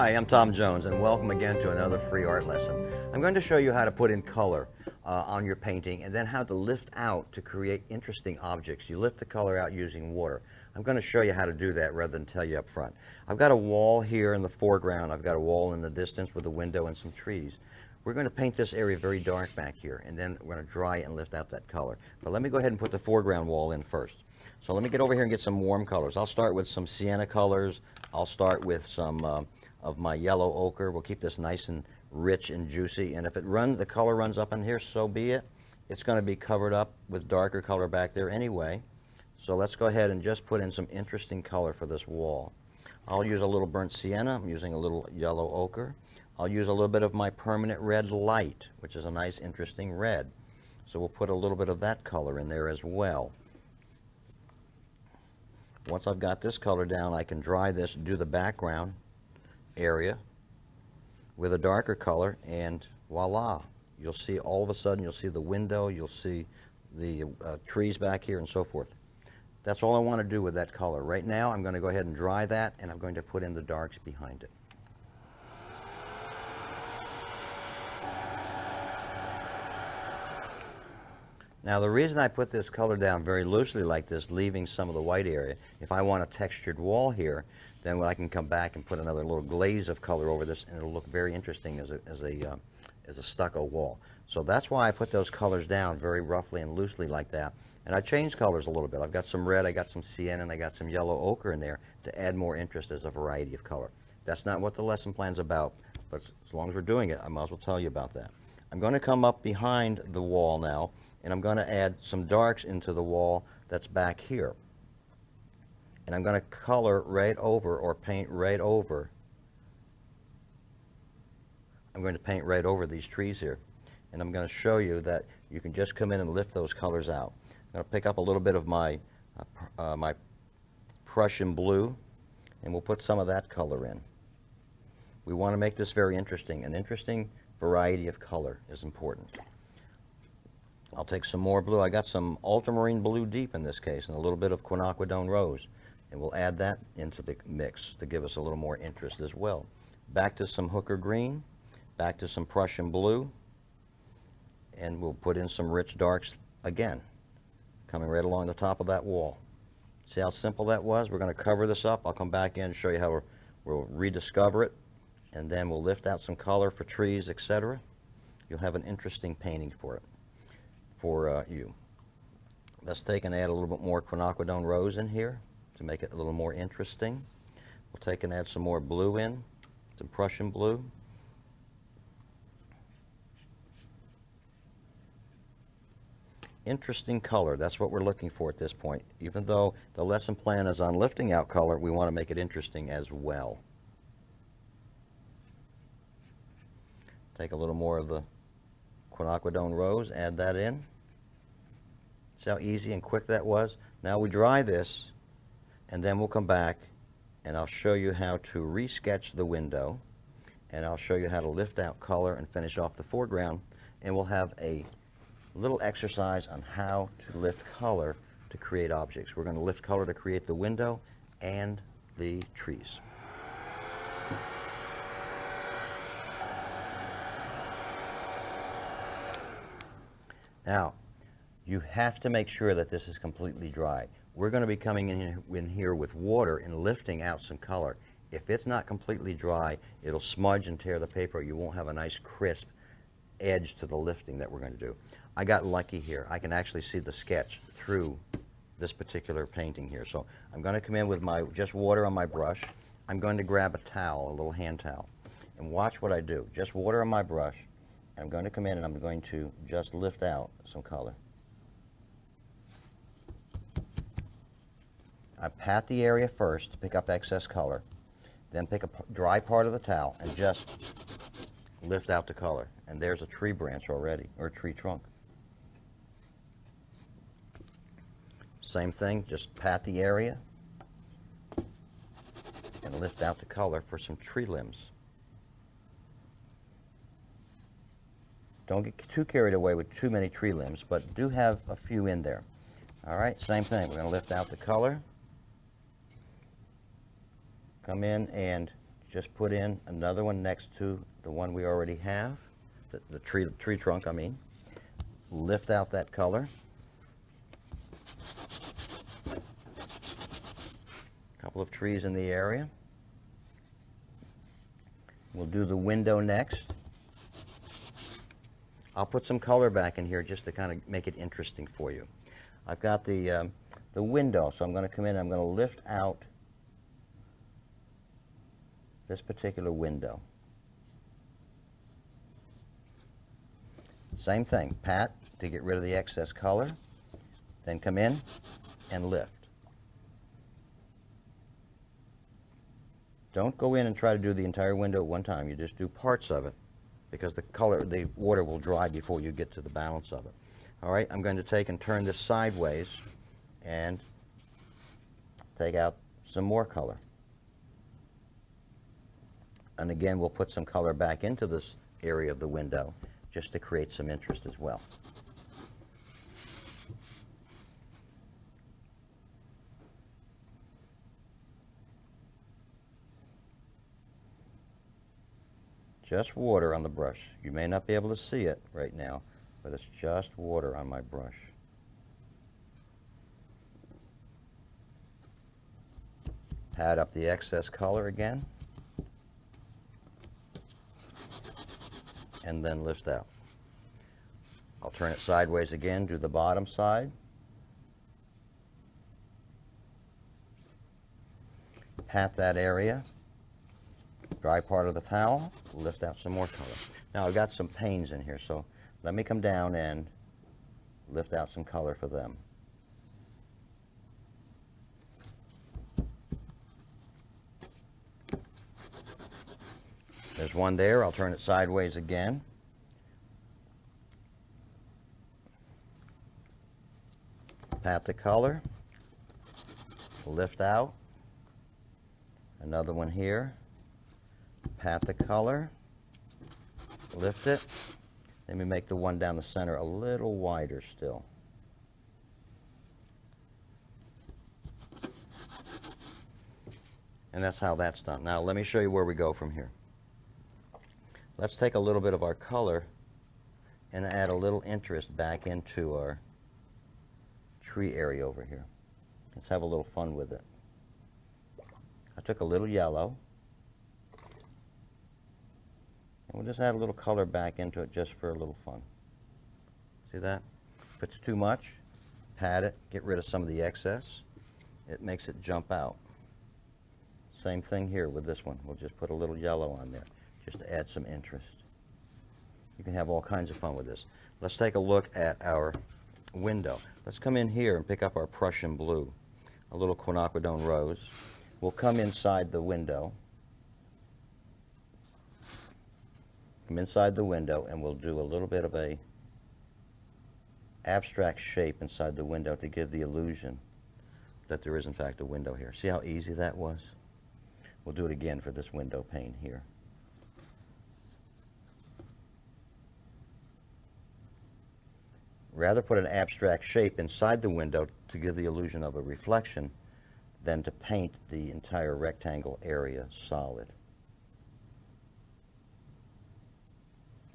Hi, I'm Tom Jones, and welcome again to another free art lesson. I'm going to show you how to put in color on your painting and then how to lift out to create interesting objects. You lift the color out using water. I'm going to show you how to do that rather than tell you up front. I've got a wall here in the foreground. I've got a wall in the distance with a window and some trees. We're going to paint this area very dark back here, and then we're going to dry it and lift out that color. But let me go ahead and put the foreground wall in first. So let me get over here and get some warm colors. I'll start with some sienna colors. I'll start with some of my yellow ochre. We'll keep this nice and rich and juicy, and if the color runs up in here, so be it. It's going to be covered up with darker color back there anyway. So let's go ahead and just put in some interesting color for this wall. I'll use a little burnt sienna. I'm using a little yellow ochre. I'll use a little bit of my permanent red light, which is a nice interesting red. So we'll put a little bit of that color in there as well. Once I've got this color down, I can dry this, do the background area with a darker color, and voila, you'll see all of a sudden, you'll see the window, you'll see the trees back here and so forth. That's all I want to do with that color. Right now I'm going to go ahead and dry that, and I'm going to put in the darks behind it. Now the reason I put this color down very loosely like this, leaving some of the white area, if I want a textured wall here, then I can come back and put another little glaze of color over this, and it'll look very interesting as a stucco wall. So that's why I put those colors down very roughly and loosely like that. And I changed colors a little bit. I've got some red, I got some sienna, and I got some yellow ochre in there to add more interest as a variety of color. That's not what the lesson plan's about, but as long as we're doing it, I might as well tell you about that. I'm going to come up behind the wall now, and I'm going to add some darks into the wall that's back here. And I'm going to color right over, or paint right over. I'm going to paint right over these trees here. And I'm going to show you that you can just come in and lift those colors out. I'm going to pick up a little bit of my Prussian blue, and we'll put some of that color in. We want to make this very interesting. An interesting variety of color is important. I'll take some more blue. I got some ultramarine blue deep in this case, and a little bit of quinacridone rose, and we'll add that into the mix to give us a little more interest as well. Back to some hooker green, back to some Prussian blue, and we'll put in some rich darks again, coming right along the top of that wall. See how simple that was? We're going to cover this up. I'll come back in and show you how we'll rediscover it, and then we'll lift out some color for trees, etc. You'll have an interesting painting for it, for you. Let's take and add a little bit more quinacridone rose in here to make it a little more interesting. We'll take and add some more blue in, some Prussian blue. Interesting color, that's what we're looking for at this point. Even though the lesson plan is on lifting out color, we want to make it interesting as well. Take a little more of the quinacridone rose, add that in. See how easy and quick that was? Now we dry this, and then we'll come back and I'll show you how to resketch the window, and I'll show you how to lift out color and finish off the foreground, and we'll have a little exercise on how to lift color to create objects. We're going to lift color to create the window and the trees. Now, you have to make sure that this is completely dry. We're going to be coming in here with water and lifting out some color. If it's not completely dry, it'll smudge and tear the paper. You won't have a nice crisp edge to the lifting that we're going to do. I got lucky here. I can actually see the sketch through this particular painting here. So I'm going to come in with just water on my brush. I'm going to grab a towel, a little hand towel, and watch what I do. Just water on my brush. I'm going to come in and I'm going to just lift out some color. I pat the area first to pick up excess color, then pick a dry part of the towel and just lift out the color. And there's a tree branch already, or a tree trunk. Same thing, just pat the area and lift out the color for some tree limbs. Don't get too carried away with too many tree limbs, but do have a few in there. All right, same thing. We're going to lift out the color. Come in and just put in another one next to the one we already have, the tree trunk, I mean. Lift out that color. A couple of trees in the area. We'll do the window next. I'll put some color back in here just to kind of make it interesting for you. I've got the window, so I'm going to come in and I'm going to lift out this particular window. Same thing, pat to get rid of the excess color, then come in and lift. Don't go in and try to do the entire window at one time. You just do parts of it because the water will dry before you get to the balance of it. All right, I'm going to take and turn this sideways and take out some more color. And again, we'll put some color back into this area of the window just to create some interest as well. Just water on the brush. You may not be able to see it right now, but it's just water on my brush. Pat up the excess color again, and then lift out. I'll turn it sideways again, do the bottom side. Pat that area. Dry part of the towel, lift out some more color. Now I've got some panes in here, so let me come down and lift out some color for them. There's one there. I'll turn it sideways again. Pat the color, lift out. Another one here. Pat the color, lift it. Let me make the one down the center a little wider still. And that's how that's done. Now let me show you where we go from here. Let's take a little bit of our color and add a little interest back into our tree area over here. Let's have a little fun with it. I took a little yellow. And we'll just add a little color back into it just for a little fun. See that? If it's too much, pat it, get rid of some of the excess. It makes it jump out. Same thing here with this one. We'll just put a little yellow on there just to add some interest. You can have all kinds of fun with this. Let's take a look at our window. Let's come in here and pick up our Prussian blue, a little quinacridone rose. We'll come inside the window. Come inside the window and we'll do a little bit of a abstract shape inside the window to give the illusion that there is in fact a window here. See how easy that was? We'll do it again for this window pane here. Rather put an abstract shape inside the window to give the illusion of a reflection than to paint the entire rectangle area solid.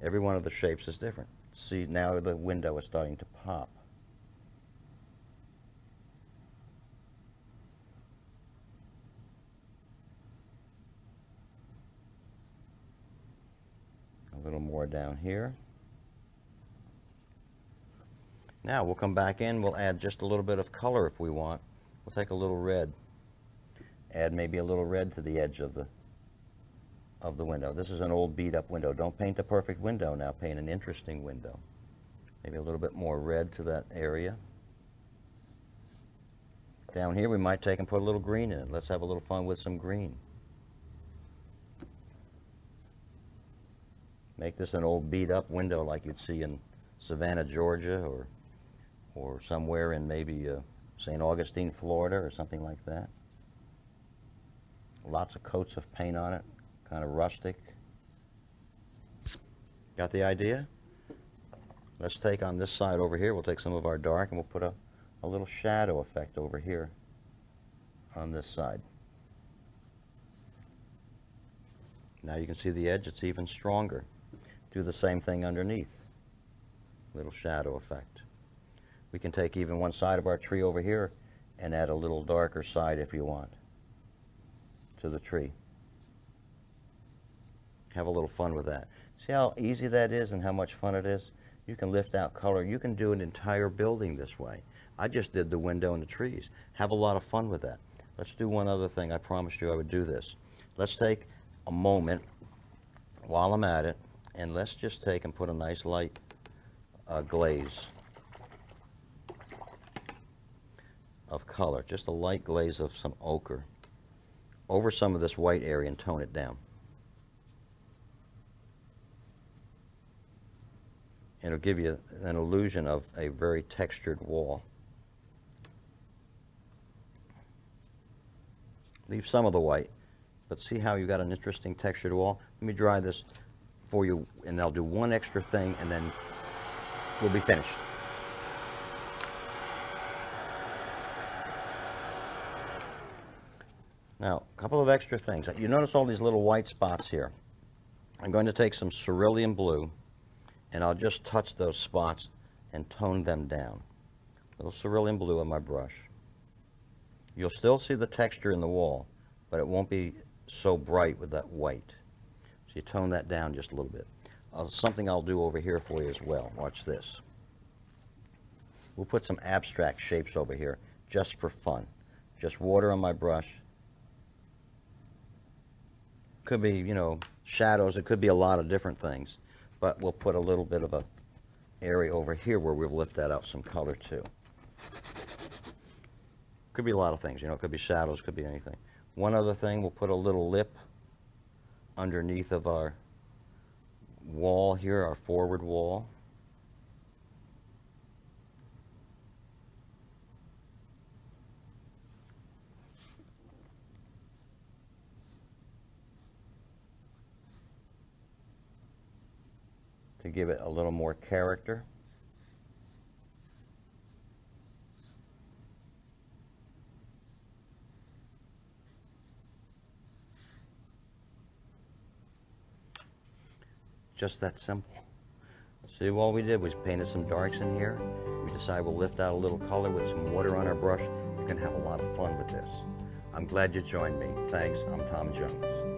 Every one of the shapes is different. See, now the window is starting to pop. A little more down here. Now we'll come back in, we'll add just a little bit of color if we want. We'll take a little red. Add maybe a little red to the edge of the window. This is an old beat up window. Don't paint the perfect window now, paint an interesting window. Maybe a little bit more red to that area. Down here we might take and put a little green in it. Let's have a little fun with some green. Make this an old beat up window like you'd see in Savannah, Georgia, or somewhere in maybe St. Augustine, Florida, or something like that. Lots of coats of paint on it, kind of rustic. Got the idea? Let's take on this side over here, we'll take some of our dark and we'll put a little shadow effect over here on this side. Now you can see the edge, it's even stronger. Do the same thing underneath. Little shadow effect. We can take even one side of our tree over here and add a little darker side if you want to the tree. Have a little fun with that. See how easy that is and how much fun it is? You can lift out color. You can do an entire building this way. I just did the window and the trees. Have a lot of fun with that. Let's do one other thing. I promised you I would do this. Let's take a moment while I'm at it, and let's just take and put a nice light glaze of color, just a light glaze of some ochre over some of this white area and tone it down. It'll give you an illusion of a very textured wall. Leave some of the white, but see how you got an interesting textured wall? Let me dry this for you, and I'll do one extra thing, and then we'll be finished. Now, a couple of extra things. You notice all these little white spots here. I'm going to take some cerulean blue, and I'll just touch those spots and tone them down. A little cerulean blue on my brush. You'll still see the texture in the wall, but it won't be so bright with that white. So you tone that down just a little bit. Something I'll do over here for you as well. Watch this. We'll put some abstract shapes over here just for fun. Just water on my brush. Could be, you know, shadows. It could be a lot of different things. But we'll put a little bit of a area over here where we'll lift that out some color too. Could be a lot of things, you know, it could be shadows, could be anything. One other thing, we'll put a little lip underneath of our wall here, our forward wall. To give it a little more character. Just that simple. See, all we did was painted some darks in here. We decided we'll lift out a little color with some water on our brush. You can have a lot of fun with this. I'm glad you joined me. Thanks. I'm Tom Jones.